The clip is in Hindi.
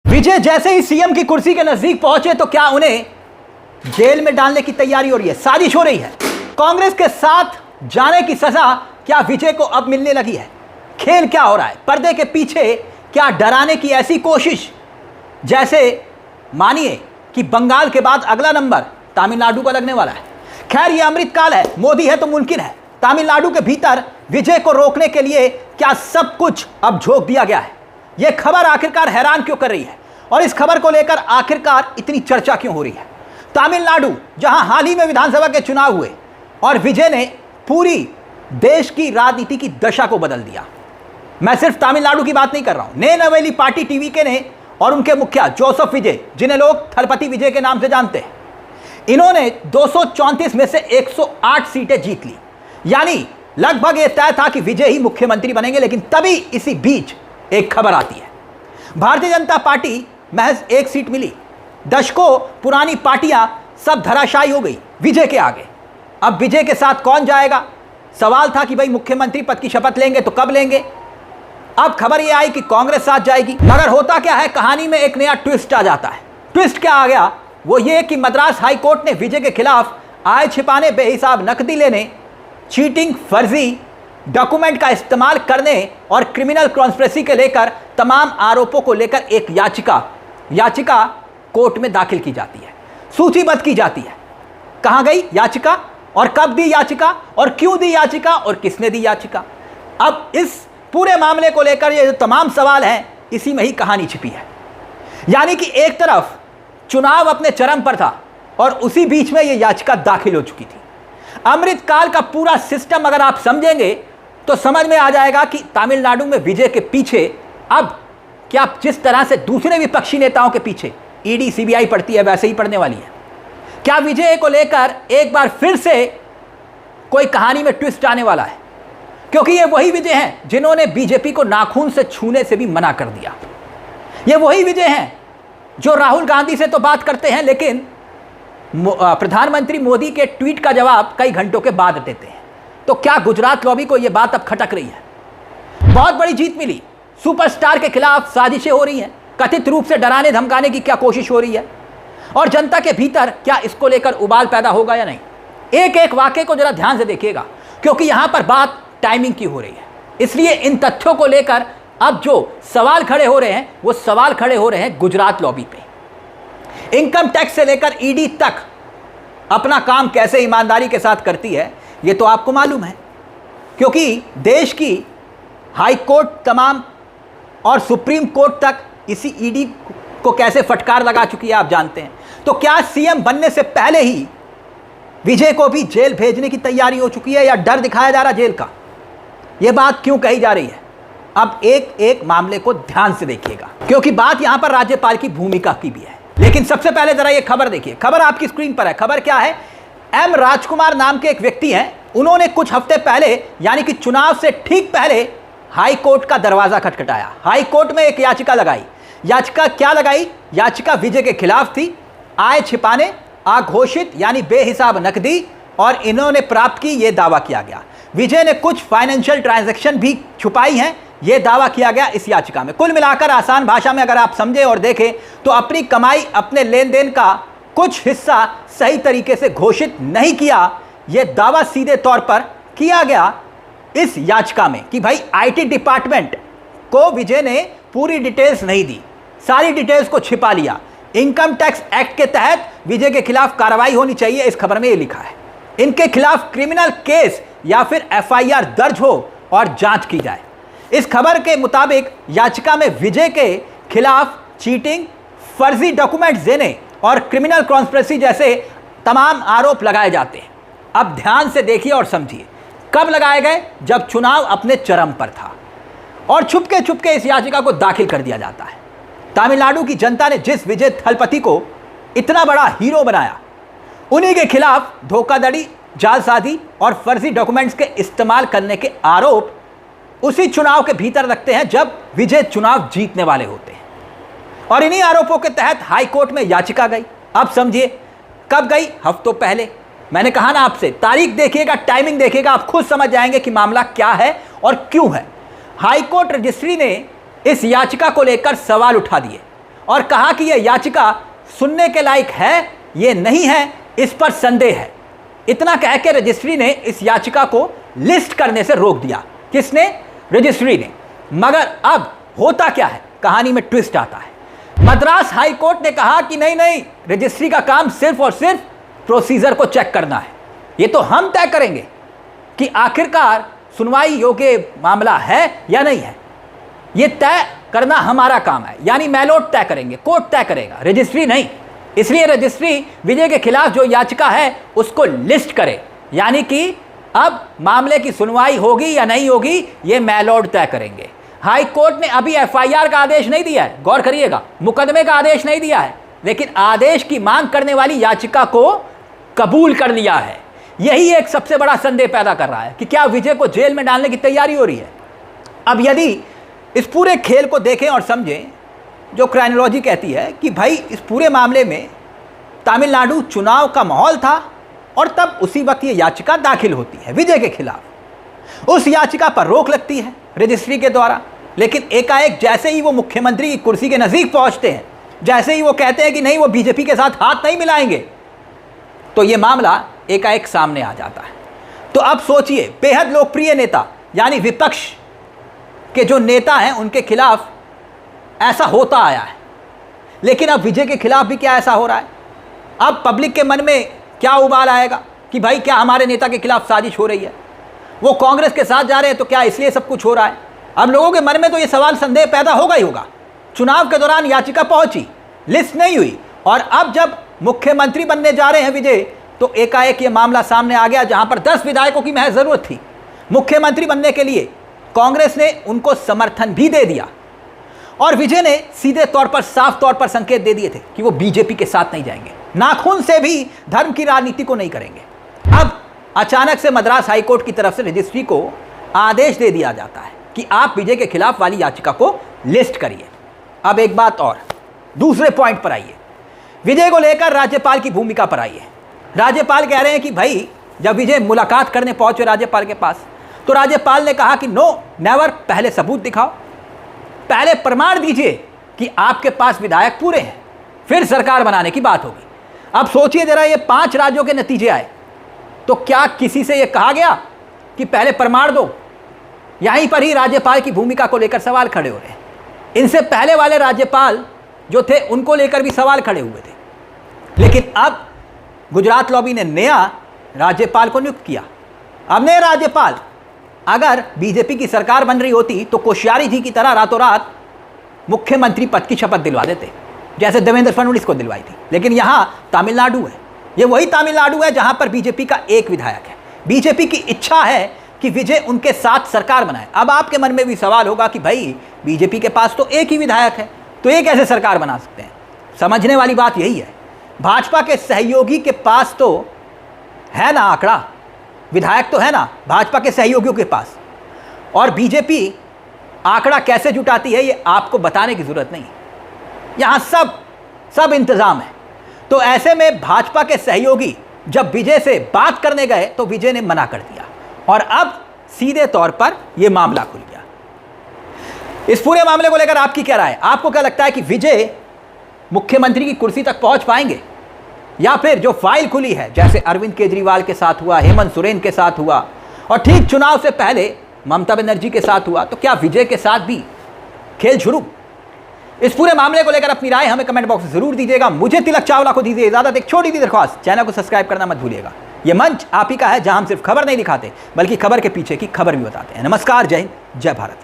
विजय जैसे ही सीएम की कुर्सी के नजदीक पहुंचे तो क्या उन्हें जेल में डालने की तैयारी हो रही है, साजिश हो रही है? कांग्रेस के साथ जाने की सजा क्या विजय को अब मिलने लगी है? खेल क्या हो रहा है? पर्दे के पीछे क्या डराने की ऐसी कोशिश, जैसे मानिए कि बंगाल के बाद अगला नंबर तमिलनाडु का लगने वाला है। खैर ये अमृतकाल है, मोदी है तो मुमकिन है। तमिलनाडु के भीतर विजय को रोकने के लिए क्या सब कुछ अब झोंक दिया गया है? यह खबर आखिरकार हैरान क्यों कर रही है और इस खबर को लेकर आखिरकार इतनी चर्चा क्यों हो रही है? तमिलनाडु, जहां हाल ही में विधानसभा के चुनाव हुए और विजय ने पूरी देश की राजनीति की दशा को बदल दिया। मैं सिर्फ तमिलनाडु की बात नहीं कर रहा हूं। नए नवेली पार्टी टीवी के ने और उनके मुखिया जोसेफ विजय, जिन्हें लोग थलपति विजय के नाम से जानते हैं, इन्होंने 234 में से 108 सीटें जीत ली। यानी लगभग यह तय था कि विजय ही मुख्यमंत्री बनेंगे। लेकिन तभी इसी बीच एक खबर आती है, भारतीय जनता पार्टी महज 1 सीट मिली। दशकों पुरानी पार्टियां सब धराशायी हो गई विजय के आगे। अब विजय के साथ कौन जाएगा? सवाल था कि भाई मुख्यमंत्री पद की शपथ लेंगे तो कब लेंगे? अब खबर यह आई कि कांग्रेस साथ जाएगी। मगर होता क्या है, कहानी में एक नया ट्विस्ट आ जाता है। ट्विस्ट क्या आ गया? वो ये कि मद्रास हाई कोर्ट ने विजय के खिलाफ आय छिपाने, बेहिसाब नकदी लेने, चीटिंग, फर्जी डॉक्यूमेंट का इस्तेमाल करने और क्रिमिनल कॉन्स्पिरेसी के लेकर तमाम आरोपों को लेकर एक याचिका कोर्ट में दाखिल की जाती है, सूचीबद्ध की जाती है। कहां गई याचिका और कब दी याचिका और क्यों दी याचिका और किसने दी याचिका? अब इस पूरे मामले को लेकर ये जो तमाम सवाल हैं, इसी में ही कहानी छिपी है। यानी कि एक तरफ चुनाव अपने चरम पर था और उसी बीच में यह याचिका दाखिल हो चुकी थी। अमृतकाल का पूरा सिस्टम अगर आप समझेंगे तो समझ में आ जाएगा कि तमिलनाडु में विजय के पीछे अब क्या जिस तरह से दूसरे विपक्षी नेताओं के पीछे ईडी सीबीआई पड़ती है, वैसे ही पड़ने वाली है। क्या विजय को लेकर एक बार फिर से कोई कहानी में ट्विस्ट आने वाला है? क्योंकि ये वही विजय हैं जिन्होंने बीजेपी को नाखून से छूने से भी मना कर दिया। ये वही विजय हैं जो राहुल गांधी से तो बात करते हैं, लेकिन प्रधानमंत्री मोदी के ट्वीट का जवाब कई घंटों के बाद देते हैं। तो क्या गुजरात लॉबी को यह बात अब खटक रही है? बहुत बड़ी जीत मिली, सुपरस्टार के खिलाफ साजिशें हो रही हैं, कथित रूप से डराने धमकाने की क्या कोशिश हो रही है और जनता के भीतर क्या इसको लेकर उबाल पैदा होगा या नहीं? एक एक वाक्य को जरा ध्यान से देखिएगा, क्योंकि यहां पर बात टाइमिंग की हो रही है। इसलिए इन तथ्यों को लेकर अब जो सवाल खड़े हो रहे हैं, वो सवाल खड़े हो रहे हैं गुजरात लॉबी पे। इनकम टैक्स से लेकर ईडी तक अपना काम कैसे ईमानदारी के साथ करती है, ये तो आपको मालूम है, क्योंकि देश की हाई कोर्ट तमाम और सुप्रीम कोर्ट तक इसी ईडी को कैसे फटकार लगा चुकी है आप जानते हैं। तो क्या सीएम बनने से पहले ही विजय को भी जेल भेजने की तैयारी हो चुकी है या डर दिखाया जा रहा जेल का? यह बात क्यों कही जा रही है? अब एक एक मामले को ध्यान से देखिएगा, क्योंकि बात यहां पर राज्यपाल की भूमिका की भी है। लेकिन सबसे पहले जरा ये खबर देखिए। खबर आपकी स्क्रीन पर है। खबर क्या है? एम राजकुमार नाम के एक व्यक्ति हैं, उन्होंने कुछ हफ्ते पहले यानी कि चुनाव से ठीक पहले हाई कोर्ट का दरवाजा खटखटाया। हाई कोर्ट में एक याचिका लगाई। याचिका क्या लगाई? याचिका विजय के खिलाफ थी। आय छिपाने, अघोषित यानी बेहिसाब नकदी और इन्होंने प्राप्त की, यह दावा किया गया। विजय ने कुछ फाइनेंशियल ट्रांजैक्शन भी छुपाई हैं, यह दावा किया गया इस याचिका में। कुल मिलाकर आसान भाषा में अगर आप समझें और देखें तो अपनी कमाई, अपने लेन देन का कुछ हिस्सा सही तरीके से घोषित नहीं किया, यह दावा सीधे तौर पर किया गया इस याचिका में कि भाई आईटी डिपार्टमेंट को विजय ने पूरी डिटेल्स नहीं दी, सारी डिटेल्स को छिपा लिया। इनकम टैक्स एक्ट के तहत विजय के खिलाफ कार्रवाई होनी चाहिए, इस खबर में यह लिखा है। इनके खिलाफ क्रिमिनल केस या फिर एफआईआर दर्ज हो और जांच की जाए। इस खबर के मुताबिक याचिका में विजय के खिलाफ चीटिंग, फर्जी डॉक्यूमेंट्स देने और क्रिमिनल कॉन्स्पिरेसी जैसे तमाम आरोप लगाए जाते हैं। अब ध्यान से देखिए और समझिए, कब लगाए गए? जब चुनाव अपने चरम पर था और छुपके छुपके इस याचिका को दाखिल कर दिया जाता है। तमिलनाडु की जनता ने जिस विजय थलपति को इतना बड़ा हीरो बनाया, उन्हीं के खिलाफ धोखाधड़ी, जालसाजी और फर्जी डॉक्यूमेंट्स के इस्तेमाल करने के आरोप उसी चुनाव के भीतर रखते हैं जब विजय चुनाव जीतने वाले होते हैं। और इन्हीं आरोपों के तहत हाई कोर्ट में याचिका गई। अब समझिए कब गई? हफ्तों पहले। मैंने कहा ना आपसे, तारीख देखिएगा, टाइमिंग देखिएगा, आप खुद समझ जाएंगे कि मामला क्या है और क्यों है। हाई कोर्ट रजिस्ट्री ने इस याचिका को लेकर सवाल उठा दिए और कहा कि यह याचिका सुनने के लायक है, यह नहीं है, इस पर संदेह है। इतना कह के रजिस्ट्री ने इस याचिका को लिस्ट करने से रोक दिया। किसने? रजिस्ट्री ने। मगर अब होता क्या है, कहानी में ट्विस्ट आता है। मद्रास हाई कोर्ट ने कहा कि नहीं नहीं, रजिस्ट्री का काम सिर्फ और सिर्फ प्रोसीजर को चेक करना है, ये तो हम तय करेंगे कि आखिरकार सुनवाई योग्य मामला है या नहीं है, ये तय करना हमारा काम है। यानी मैलोट तय करेंगे, कोर्ट तय करेगा, रजिस्ट्री नहीं। इसलिए रजिस्ट्री विजय के खिलाफ जो याचिका है उसको लिस्ट करे, यानी कि अब मामले की सुनवाई होगी या नहीं होगी ये मैलोट तय करेंगे। हाई कोर्ट ने अभी एफआईआर का आदेश नहीं दिया है, गौर करिएगा, मुकदमे का आदेश नहीं दिया है, लेकिन आदेश की मांग करने वाली याचिका को कबूल कर लिया है। यही एक सबसे बड़ा संदेह पैदा कर रहा है कि क्या विजय को जेल में डालने की तैयारी हो रही है। अब यदि इस पूरे खेल को देखें और समझें, जो क्राइनोलॉजी कहती है कि भाई इस पूरे मामले में तमिलनाडु चुनाव का माहौल था और तब उसी वक्त ये याचिका दाखिल होती है विजय के खिलाफ। उस याचिका पर रोक लगती है रजिस्ट्री के द्वारा, लेकिन एकाएक जैसे ही वो मुख्यमंत्री की कुर्सी के नज़दीक पहुंचते हैं, जैसे ही वो कहते हैं कि नहीं वो बीजेपी के साथ हाथ नहीं मिलाएंगे, तो ये मामला एकाएक सामने आ जाता है। तो अब सोचिए, बेहद लोकप्रिय नेता यानी विपक्ष के जो नेता हैं उनके खिलाफ ऐसा होता आया है, लेकिन अब विजय के खिलाफ भी क्या ऐसा हो रहा है। अब पब्लिक के मन में क्या उबाल आएगा कि भाई क्या हमारे नेता के खिलाफ साजिश हो रही है, वो कांग्रेस के साथ जा रहे हैं तो क्या इसलिए सब कुछ हो रहा है। अब लोगों के मन में तो ये सवाल संदेह पैदा होगा ही होगा। चुनाव के दौरान याचिका पहुंची, लिस्ट नहीं हुई, और अब जब मुख्यमंत्री बनने जा रहे हैं विजय, तो एकाएक ये मामला सामने आ गया, जहां पर 10 विधायकों की महज जरूरत थी मुख्यमंत्री बनने के लिए। कांग्रेस ने उनको समर्थन भी दे दिया और विजय ने सीधे तौर पर, साफ तौर पर संकेत दे दिए थे कि वो बीजेपी के साथ नहीं जाएंगे, नाखून से भी धर्म की राजनीति को नहीं करेंगे। अब अचानक से मद्रास हाईकोर्ट की तरफ से रजिस्ट्री को आदेश दे दिया जाता है कि आप विजय के खिलाफ वाली याचिका को लिस्ट करिए। अब एक बात और, दूसरे पॉइंट पर आइए, विजय को लेकर राज्यपाल की भूमिका पर आइए। राज्यपाल कह रहे हैं कि भाई जब विजय मुलाकात करने पहुंचे राज्यपाल के पास, तो राज्यपाल ने कहा कि नो नेवर, पहले सबूत दिखाओ, पहले प्रमाण दीजिए कि आपके पास विधायक पूरे हैं, फिर सरकार बनाने की बात होगी। अब सोचिए जरा, ये 5 राज्यों के नतीजे आए, तो क्या किसी से ये कहा गया कि पहले प्रमाण दो? यहीं पर ही राज्यपाल की भूमिका को लेकर सवाल खड़े हो रहे हैं। इनसे पहले वाले राज्यपाल जो थे उनको लेकर भी सवाल खड़े हुए थे, लेकिन अब गुजरात लॉबी ने नया राज्यपाल को नियुक्त किया। अब नए राज्यपाल अगर बीजेपी की सरकार बन रही होती तो कोश्यारी जी की तरह रातों रात मुख्यमंत्री पद की शपथ दिलवा देते, जैसे देवेंद्र फडणवीस को दिलवाई थी। लेकिन यहाँ तमिलनाडु है, ये वही तमिलनाडु है जहाँ पर बीजेपी का एक विधायक है। बीजेपी की इच्छा है कि विजय उनके साथ सरकार बनाए। अब आपके मन में भी सवाल होगा कि भाई बीजेपी के पास तो एक ही विधायक है, तो ये कैसे सरकार बना सकते हैं? समझने वाली बात यही है, भाजपा के सहयोगी के पास तो है ना आंकड़ा, विधायक तो है ना भाजपा के सहयोगियों के पास, और बीजेपी आंकड़ा कैसे जुटाती है ये आपको बताने की जरूरत नहीं, यहाँ सब इंतजाम है। तो ऐसे में भाजपा के सहयोगी जब विजय से बात करने गए तो विजय ने मना कर दिया, और अब सीधे तौर पर यह मामला खुल गया। इस पूरे मामले को लेकर आपकी क्या राय है? आपको क्या लगता है कि विजय मुख्यमंत्री की कुर्सी तक पहुंच पाएंगे, या फिर जो फाइल खुली है, जैसे अरविंद केजरीवाल के साथ हुआ, हेमंत सोरेन के साथ हुआ, और ठीक चुनाव से पहले ममता बनर्जी के साथ हुआ, तो क्या विजय के साथ भी खेल शुरू? इस पूरे मामले को लेकर अपनी राय हमें कमेंट बॉक्स में जरूर दीजिएगा। मुझे तिलक चावला को दीजिए इजाजत। एक छोटी सी दरख्वास्त, चैनल को सब्सक्राइब करना मत भूलिएगा। यह मंच आप ही का है जहां हम सिर्फ खबर नहीं दिखाते बल्कि खबर के पीछे की खबर भी बताते हैं। नमस्कार, जय हिंद, जय भारत।